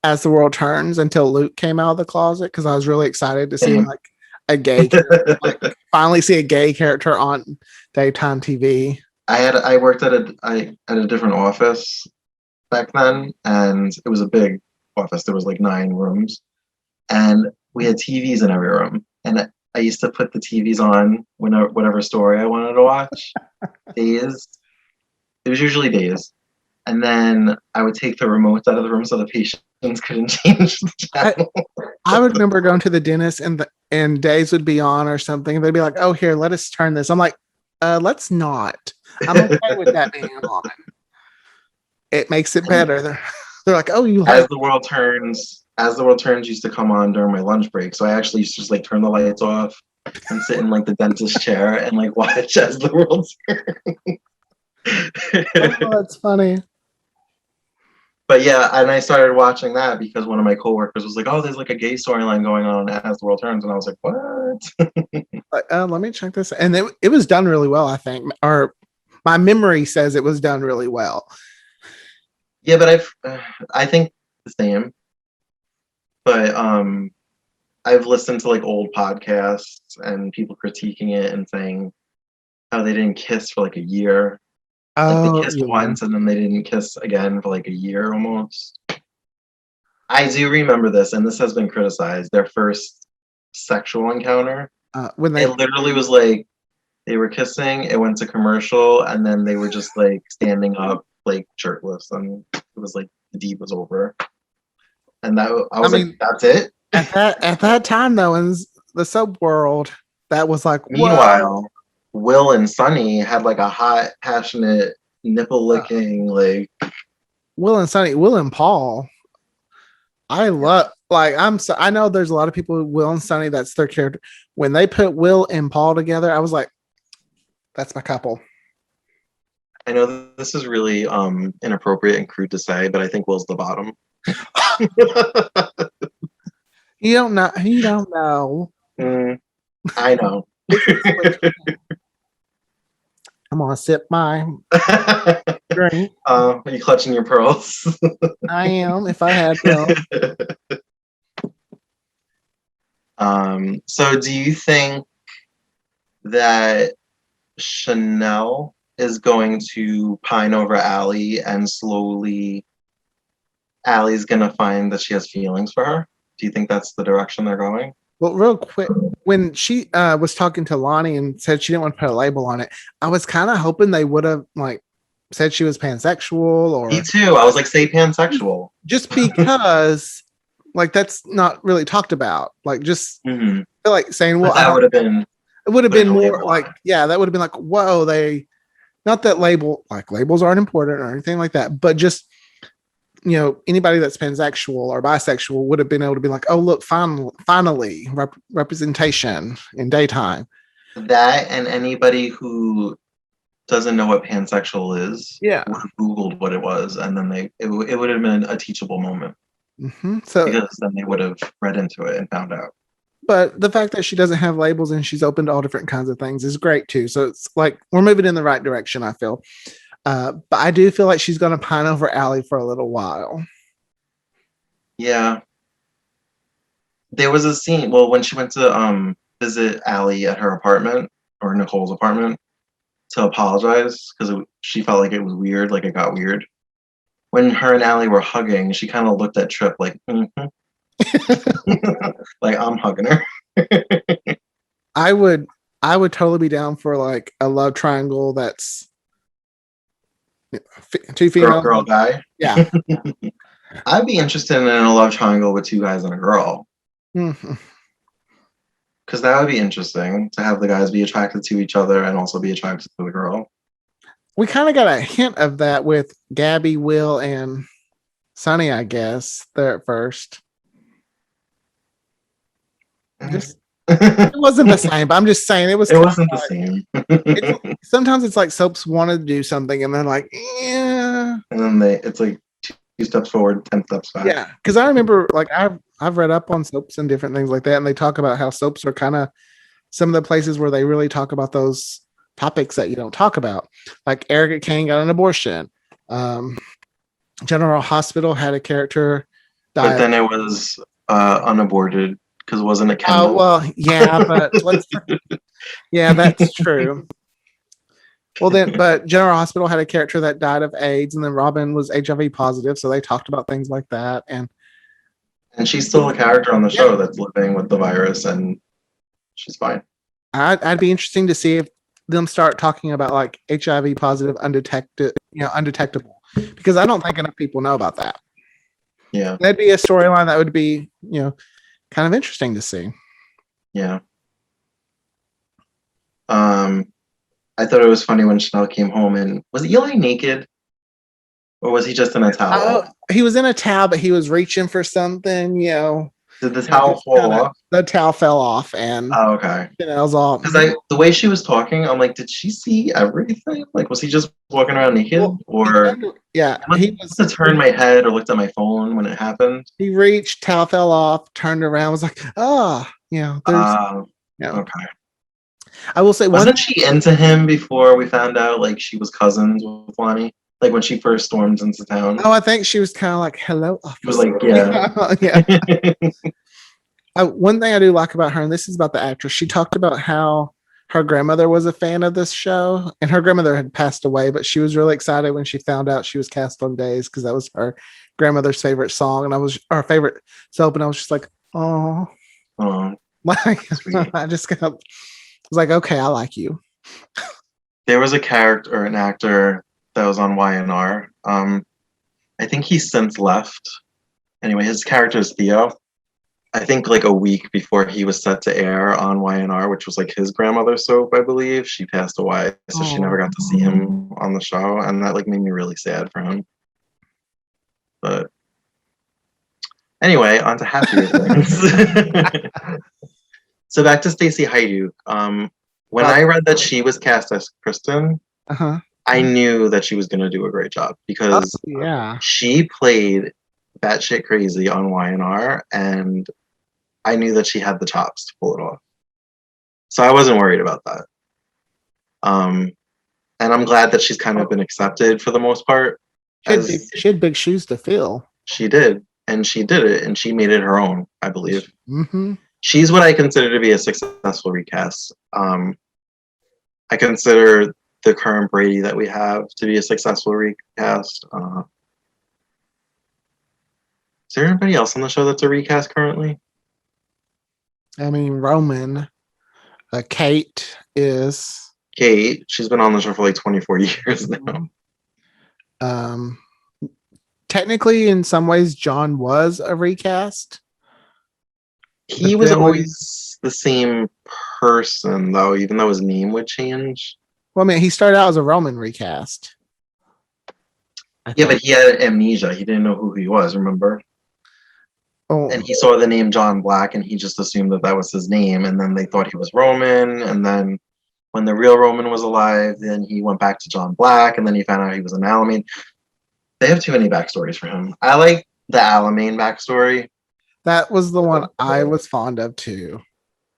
As the World Turns until Luke came out of the closet because I was really excited to see a gay finally see a gay character on daytime TV. I worked at a different office back then, and it was a big office. There was 9 rooms, and we had TVs in every room. And I used to put the TVs on whatever story I wanted to watch. Days. It was usually Days. And then I would take the remotes out of the room so the patients couldn't change the channel. I would remember going to the dentist and Days would be on or something. They'd be like, "Oh, here, let us turn this." I'm like, let's not. I'm okay with that being on. It makes it better. They're like, "Oh, you." As the World Turns used to come on during my lunch break, so I actually used to just turn the lights off and sit in the dentist chair and watch As the World Turns. Oh, that's funny. But yeah, and I started watching that because one of my coworkers was like, "Oh, there's a gay storyline going on As the World Turns," and I was like, "What?" Let me check this. And it was done really well, I think. Or my memory says it was done really well. Yeah, but I think the same. But I've listened to old podcasts and people critiquing it and saying how they didn't kiss for a year. They kissed once and then they didn't kiss again for a year almost. I do remember this, and this has been criticized. Their first sexual encounter, when it literally was they were kissing, it went to commercial, and then they were just standing up shirtless, and it was the deed was over. And I was that's it. At that time though, in the soap world, that was meanwhile. Whoa. Will and Sonny had a hot, passionate nipple licking Will and Sonny, Will and Paul. I love Like I know there's a lot of people, Will and Sunny, that's their character. When they put Will and Paul together, I was like, that's my couple. I know this is really inappropriate and crude to say, but I think Will's the bottom. You don't know. You don't know. I know. I'm gonna sip my drink. Are you clutching your pearls? I am. If I had them. So do you think that Chanel is going to pine over Allie and slowly Allie's gonna find that she has feelings for her? Do you think that's the direction they're going? Well, real quick, when she was talking to Lonnie and said she didn't want to put a label on it, I was kind of hoping they would have like said she was pansexual or Me too. I was like, say pansexual. Just because like that's not really talked about. Like just feel like saying, well, that would have been it would have been more like, yeah, that would have been like, whoa, they not that labels aren't important or anything like that, but just anybody that's pansexual or bisexual would have been able to be like, oh, look, finally representation in daytime. That and anybody who doesn't know what pansexual is, would have Googled what it was, and then it would have been a teachable moment. So because then they would have read into it and found out. But the fact that she doesn't have labels and she's open to all different kinds of things is great too. So it's like we're moving in the right direction, I feel. But I do feel like she's going to pine over Allie for a little while. Yeah. There was a scene, well, when she went to visit Allie at her apartment, or Nicole's apartment, to apologize, because she felt like it was weird, like it got weird. When her and Allie were hugging, she kind of looked at Trip like, like, I'm hugging her. I would totally be down for like a love triangle that's two females. Girl, guy. Yeah. I'd be interested in a love triangle with two guys and a girl. Because that would be interesting to have the guys be attracted to each other and also be attracted to the girl. We kind of got a hint of that with Gabby, Will, and Sunny, I guess, there at first. Just it wasn't the same, but I'm just saying it was. It wasn't the same. Sometimes it's like soaps wanted to do something and they're like, yeah. And then it's like 2 steps forward, 10 steps back. Yeah, because I remember like I've read up on soaps and different things like that, and they talk about how soaps are kind of some of the places where they really talk about those topics that you don't talk about. Like Erica Kane got an abortion. General Hospital had a character die. But then it was unaborted because it wasn't a Kendall. Oh, well, yeah, but yeah, that's true. Well, then, but General Hospital had a character that died of AIDS, and then Robin was HIV positive, so they talked about things like that. And she's still a character on the show that's living with the virus, and she's fine. I'd be interesting to see if them start talking about like HIV positive, undetectable, because I don't think enough people know about that. Yeah, that'd be a storyline that would be, kind of interesting to see. Yeah. I thought it was funny when Chanel came home, and was Eli naked? Or was he just in a towel? He was in a towel, but he was reaching for something, Did the towel fall off? The towel fell off, and okay. Chanel's all. Because the way she was talking, I'm like, did she see everything? Like, was he just walking around naked? Yeah, he must have turned my head or looked at my phone when it happened. He reached, towel fell off, turned around, was like, okay. I will say, wasn't she into him before we found out like she was cousins with Lonnie? Like when she first stormed into town. Oh, I think she was kind of like, hello. She was like, yeah. Yeah. One thing I do like about her, and this is about the actress, she talked about how her grandmother was a fan of this show, and her grandmother had passed away, but she was really excited when she found out she was cast on Days because that was her grandmother's favorite song, and our favorite soap, and I was just like, oh, like I just kind of was like, okay, I like you. There was a character or an actor that was on YNR. I think he's since left. Anyway, his character is Theo. I think like a week before he was set to air on YNR, which was like his grandmother's soap, I believe, she passed away. So she never got to see him on the show. And that like made me really sad for him. But Anyway, on to happier things. So back to Stacey Haiduk. When I read that she was cast as Kristen, Uh-huh. I knew that she was going to do a great job because Yeah. she played batshit crazy on YNR, and I knew that she had the chops to pull it off. So I wasn't worried about that. And I'm glad that she's kind of been accepted for the most part, as She had big shoes to fill. she did, and she did it, and she made it her own, I believe. Mm-hmm. She's what I consider to be a successful recast. I consider the current Brady that we have to be a successful recast. Is there anybody else on the show that's a recast currently? I mean, Roman, Kate is. Kate, she's been on the show for like 24 years now. Um, technically, in some ways, John was a recast. He was always the same person, though, even though his name would change. Well, I mean, he started out as a Roman recast. Yeah, but he had amnesia. He didn't know who he was, remember? Oh, And he saw the name John Black, and he just assumed that that was his name. And then they thought he was Roman. And then when the real Roman was alive, then he went back to John Black, and then he found out he was an Alamein. They have too many backstories for him. I like the Alamein backstory. that was the one I was fond of too.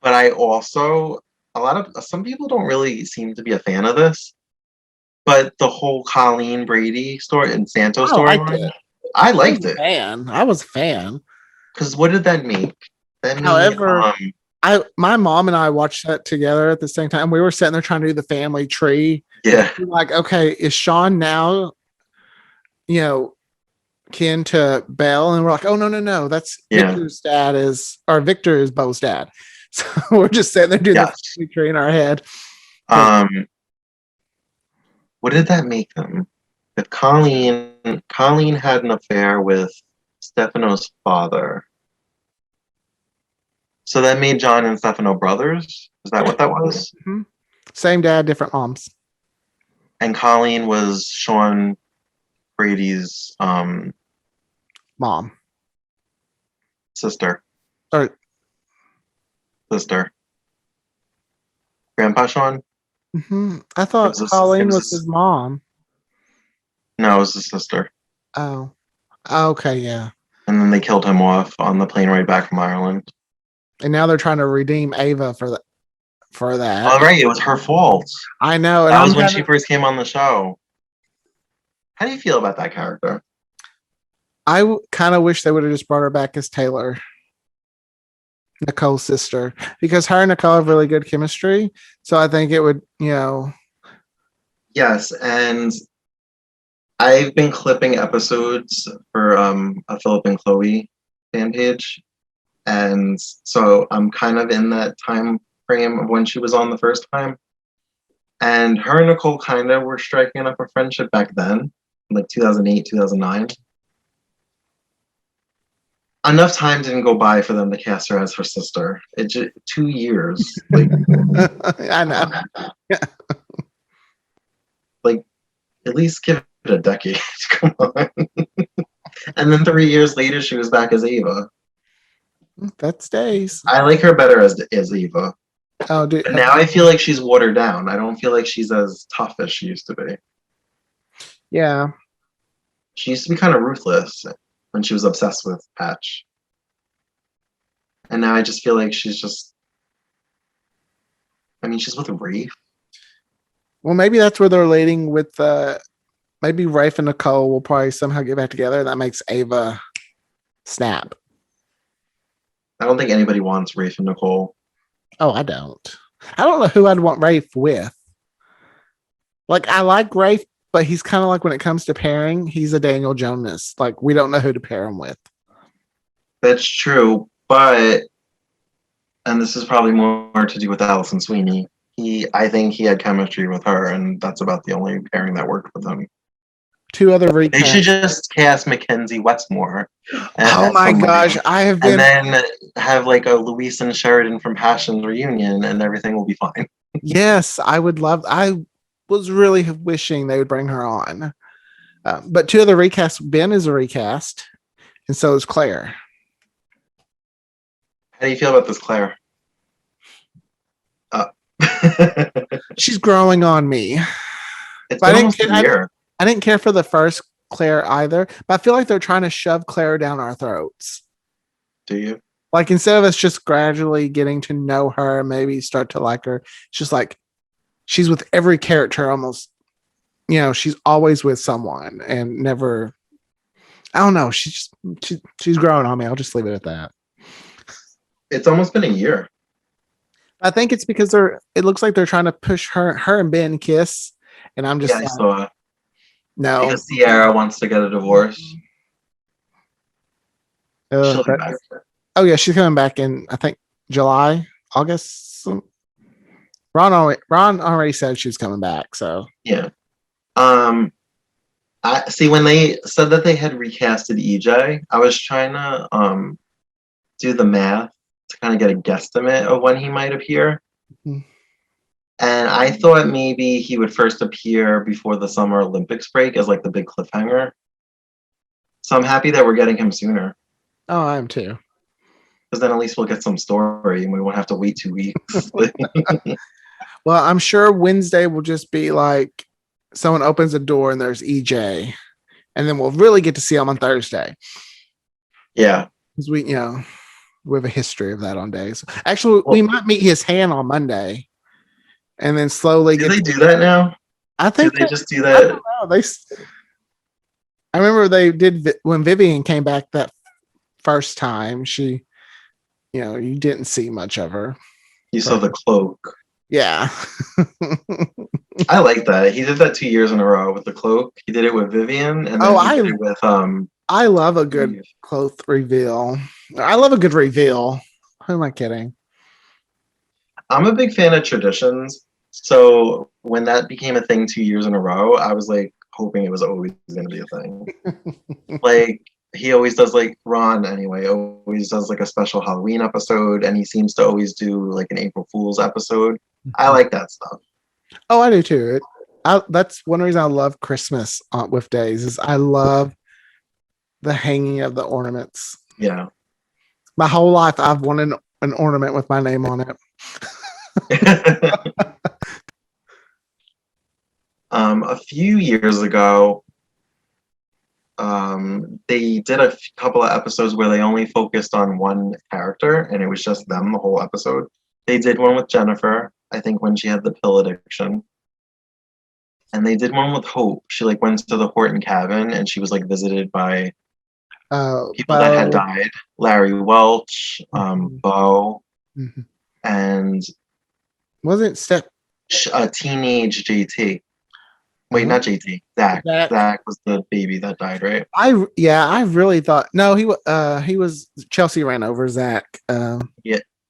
But I also, some people don't really seem to be a fan of this. But the whole Colleen Brady story and Santos story, I liked it. I was a fan. Because what did that make? That made, However, my mom and I watched that together at the same time. We were sitting there trying to do the family tree. Yeah. Like, okay, is Sean now, kin to Belle? And we're like, oh no. That's Victor's dad or Victor is Beau's dad. So we're just sitting there doing the family tree in our head. What did that make them? If Colleen had an affair with Stefano's father. So that made John and Stefano brothers? Is that what that was? Mm-hmm. Same dad, different moms. And Colleen was Sean Brady's mom. Sister. Or sister. Grandpa Sean? Mm-hmm. I thought Colleen was his mom. No, it was his sister. Oh. Okay, yeah. And then they killed him off on the plane ride back from Ireland. And now they're trying to redeem Ava for that. Oh, right. It was her fault. I know. That was when she first came on the show. How do you feel about that character? I kind of wish they would have just brought her back as Taylor, Nicole's sister, because her and Nicole have really good chemistry. So I think it would, Yes, and I've been clipping episodes for a Philip and Chloe fan page, and so I'm kind of in that time frame of when she was on the first time. And her and Nicole kind of were striking up a friendship back then, like 2008, 2009. Enough time didn't go by for them to cast her as her sister. 2 years. Like, I know. Like, at least give it a decade. Come on. And then 3 years later, she was back as Ava. That's days. I like her better as Eva. Oh, dude. But now I feel like she's watered down. I don't feel like she's as tough as she used to be. Yeah. She used to be kind of ruthless when she was obsessed with Patch. And now I just feel like she's just... I mean, she's with Rafe. Well, maybe that's where they're leading with... maybe Rafe and Nicole will probably somehow get back together. And that makes Ava snap. I don't think anybody wants Rafe and Nicole. Oh, I don't. I don't know who I'd want Rafe with. Like, I like Rafe, but he's kind of like when it comes to pairing, he's a Daniel Jonas. Like, we don't know who to pair him with. That's true, but, and this is probably more to do with Allison Sweeney. I think he had chemistry with her, and that's about the only pairing that worked with him. 2 other recasts. They should just cast Mackenzie Westmore. Oh my gosh, I have been. And then have like a Luis and Sheridan from Passion's reunion, and everything will be fine. Yes, I would love. I was really wishing they would bring her on. But 2 other recasts. Ben is a recast, and so is Claire. do you feel about this Claire? Uh, She's growing on me. it's But been almost a year. I didn't care for the first Claire either. But I feel like they're trying to shove Claire down our throats. Do you? Like instead of us just gradually getting to know her, maybe start to like her. It's just like she's with every character almost. You know, she's always with someone and never. I don't know. She's growing on me. I'll just leave it at that. It's almost been a year. I think it's because it looks like they're trying to push her and Ben kiss. And I'm just Yeah, I like, saw. no. Because Sierra wants to get a divorce. She'll be back. Oh yeah, she's coming back in I think July, August. Ron already said she was coming back, so Yeah. I see when they said that they had recasted EJ, I was trying to do the math to kind of get a guesstimate of when he might appear. Mhm. And I thought maybe he would first appear before the Summer Olympics break as like the big cliffhanger. So I'm happy that we're getting him sooner. Oh, I am too. Because then at least we'll get some story and we won't have to wait 2 weeks. Well, I'm sure Wednesday will just be like someone opens a door and there's EJ, and then we'll really get to see him on Thursday Yeah. because we have a history of that on days. Actually, we might meet his hand on Monday, and then slowly Do they do that now? I think do they just do I that? don't know. I remember they did when Vivian came back that first time. She, you didn't see much of her. You saw the cloak. Yeah. I like that. He did that 2 years in a row with the cloak. He did it with Vivian, and then he did it with I love a good cloak reveal. I love a good reveal. Who am I kidding? I'm a big fan of traditions. So when that became a thing 2 years in a row, I was like hoping it was always going to be a thing. Like he always does, like Ron anyway, always does like a special Halloween episode, and he seems to always do like an April Fool's episode. I like that stuff. Oh, I do too. That's one reason I love Christmas with days is I love the hanging of the ornaments. Yeah. My whole life I've wanted an ornament with my name on it. A few years ago, they did a couple of episodes where they only focused on one character and it was just them the whole episode. They did one with Jennifer, I think when she had the pill addiction. And they did one with Hope. She like went to the Horton cabin and she was like visited by people that had died. Larry Welch, Bo, and wasn't a teenage JT. Wait, not JT. Zach. Zach was the baby that died, right? I really thought no. He was Chelsea ran over Zach.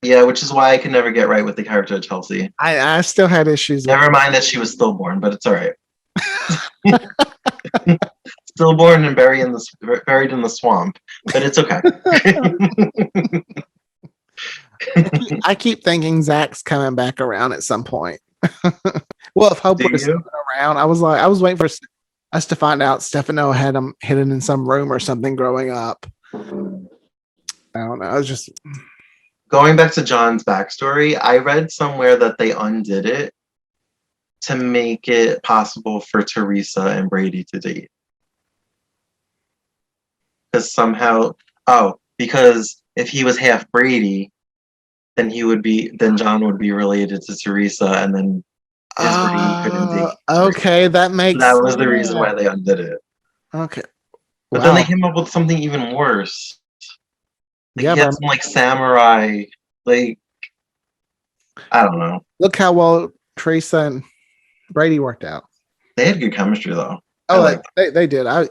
Yeah, which is why I could never get right with the character of Chelsea. I still had issues. Never mind that she was stillborn, but it's all right. Stillborn and buried in the swamp, but it's okay. I keep thinking Zach's coming back around at some point. Well, if Hope was coming around, I was waiting for us to find out Stefano had him hidden in some room or something growing up. I don't know. I was just going back to John's backstory. I read somewhere that they undid it to make it possible for Teresa and Brady to date. Because if he was half Brady, then John would be related to Teresa, and then his Brady couldn't date. Okay, that makes that was the reason why they undid it. Okay. But then they came up with something even worse. He had some like samurai, like I don't know. Look how well Teresa and Brady worked out. They had good chemistry though. Oh, they did. I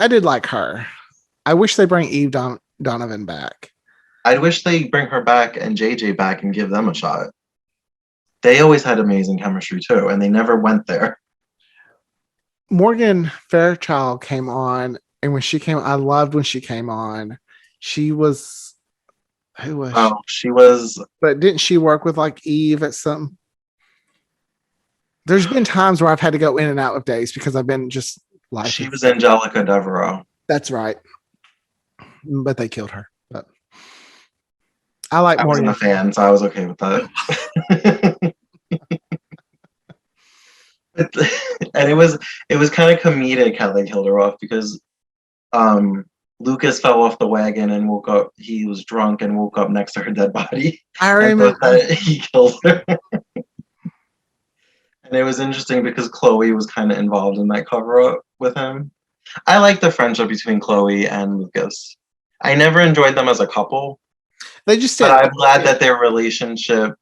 did like her. I wish they bring Eve Donovan back. I wish they bring her back and JJ back and give them a shot. They always had amazing chemistry too, and they never went there. Morgan Fairchild came on, and when she came, I loved when she came on. She was who was? Oh, she was. But didn't she work with like Eve at some? There's been times where I've had to go in and out of days because I've been just She was Angelica Devereaux. That's right. But they killed her. But I like I wasn't a Morgan. fan, so I was okay with that. And it was kind of comedic how they killed her off because Lucas fell off the wagon and woke up. He was drunk and woke up next to her dead body I and thought remember. that he killed her. And it was interesting because Chloe was kind of involved in that cover up with him. I like the friendship between Chloe and Lucas. I never enjoyed them as a couple, They just but didn't. I'm glad that their relationship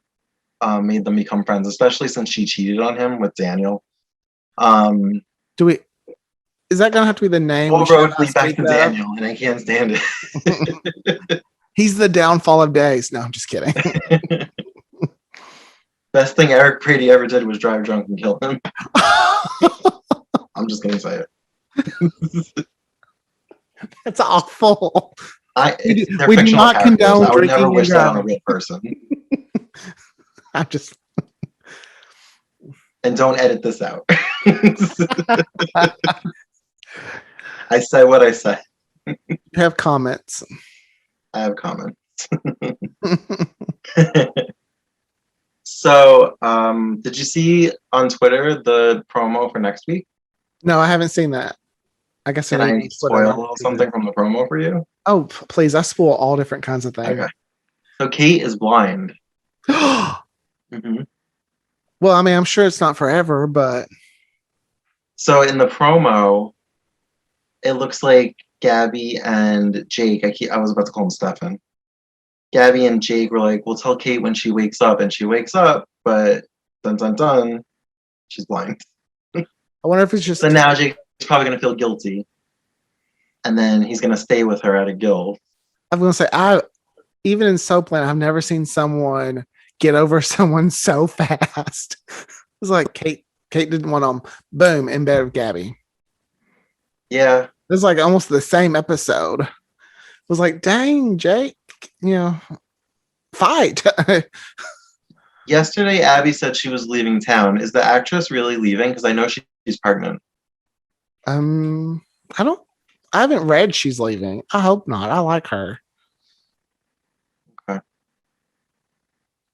made them become friends, especially since she cheated on him with Daniel. Do we? Is that gonna have to be the name we All should roads not lead back speak to of? Daniel, and I can't stand it. He's the downfall of days. No, I'm just kidding. Best thing Eric Brady ever did was drive drunk and kill him. I'm just gonna say it. That's awful. They're We do fictional not characters. condone I would never drinking and wish that on a driving. real person. I just And don't edit this out. I said what I said. have comments. I have comments. So, did you see on Twitter the promo for next week? No, I haven't seen that. I guess Can I I need to put spoil it a on. little something from the promo for you? Oh, please! I spoil all different kinds of things. Okay. So Kate is blind. Well, hmm I mean, I'm sure it's not forever, but So in the promo, it looks like Gabby and Jake. I was about to call him Stefan. Gabby and Jake were like, "We'll tell Kate when she wakes up," and she wakes up, but dun dun dun, she's blind. I wonder if it's just. So now Jake's probably gonna feel guilty, and then he's gonna stay with her out of guilt. I'm gonna say even in Soapland, I've never seen someone get over someone so fast. It's like Kate didn't want them. Boom, in bed with Gabby. Yeah, It's like almost the same episode. It was like, dang, Jake, fight. yesterday Abby said she was leaving town. Is the actress really leaving? Because I know she's pregnant. I don't. I haven't read she's leaving. I hope not. I like her. Okay.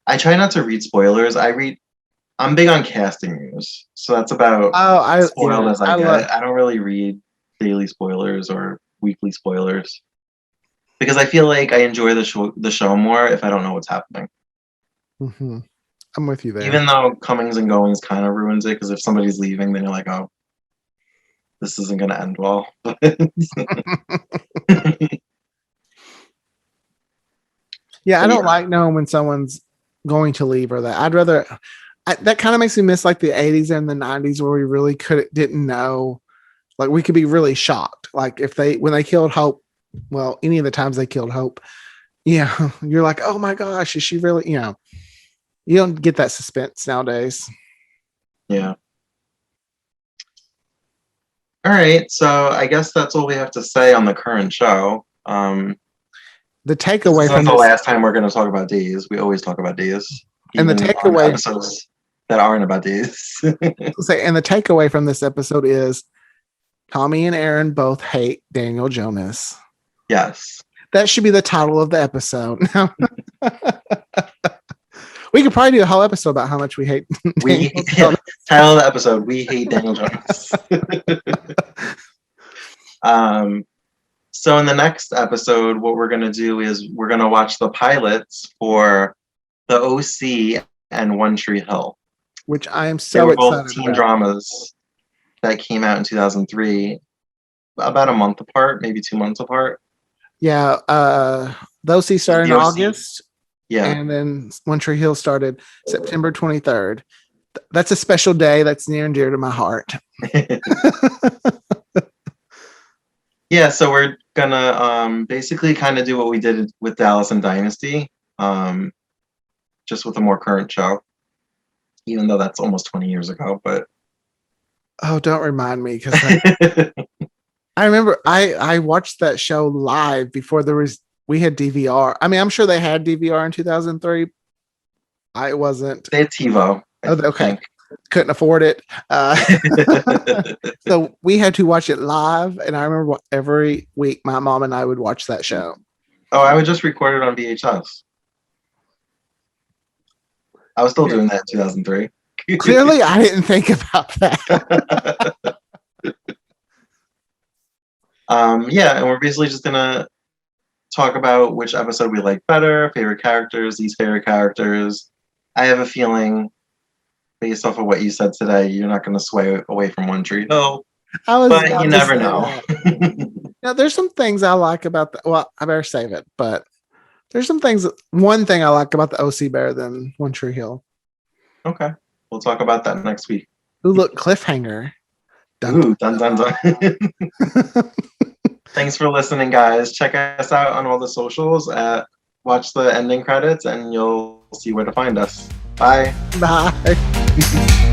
I try not to read spoilers. I'm big on casting news, so that's about Oh, spoiled as I get. love. I don't really read daily spoilers or weekly spoilers because I feel like I enjoy the show more if I don't know what's happening. Mm-hmm. I'm with you there. Even though comings and goings kind of ruins it, because if somebody's leaving, then you're like, oh, this isn't going to end well. Yeah, I But don't yeah. like knowing when someone's going to leave or that. I'd rather. That kind of makes me miss like the 80s and the 90s where we really didn't know. Like we could be really shocked. Like when they killed Hope, well, any of the times they killed Hope, yeah, you're like, oh my gosh, is she really? You don't get that suspense nowadays. Yeah. All right, so I guess that's all we have to say on the current show. The This takeaway isn't from the this, last time we're going to talk about days. We always talk about days, and the even on takeaway, episodes that aren't about days. and the takeaway from this episode is Tommy and Aaron both hate Daniel Jonas. Yes. That should be the title of the episode. We could probably do a whole episode about how much we hate Daniel Jonas. Title of the episode: We hate Daniel Jones. So in the next episode, what we're gonna do is we're gonna watch the pilots for the OC and One Tree Hill. Which I am They so were both excited teen about. dramas that came out in 2003, about a month apart, maybe 2 months apart. Yeah, those he started in The OC. August, Yeah. and then One Tree Hill started September 23rd. That's a special day that's near and dear to my heart. Yeah, so we're gonna basically kind of do what we did with Dallas and Dynasty, just with a more current show. Even though that's almost 20 years ago, but Oh, don't remind me because I remember I watched that show live before we had DVR. I mean, I'm sure they had DVR in 2003. I wasn't. they had TiVo. Okay. Couldn't afford it. So we had to watch it live. And I remember every week my mom and I would watch that show. Oh, I would just record it on VHS. I was still doing that in 2003. Clearly, I didn't think about that. Yeah, and we're basically just gonna talk about which episode we like better, favorite characters, least favorite characters. I have a feeling, based off of what you said today, you're not gonna sway away from One Tree Hill, I was but about you to never say know. that. Now, there's some things I like about the. Well, I better save it, but there's some things. One thing I like about the OC better than One Tree Hill. Okay, we'll talk about that next week. Ooh, look, cliffhanger. Ooh, dun dun dun. Thanks for listening, guys. Check us out on all the socials. Watch the ending credits, and you'll see where to find us. Bye. Bye.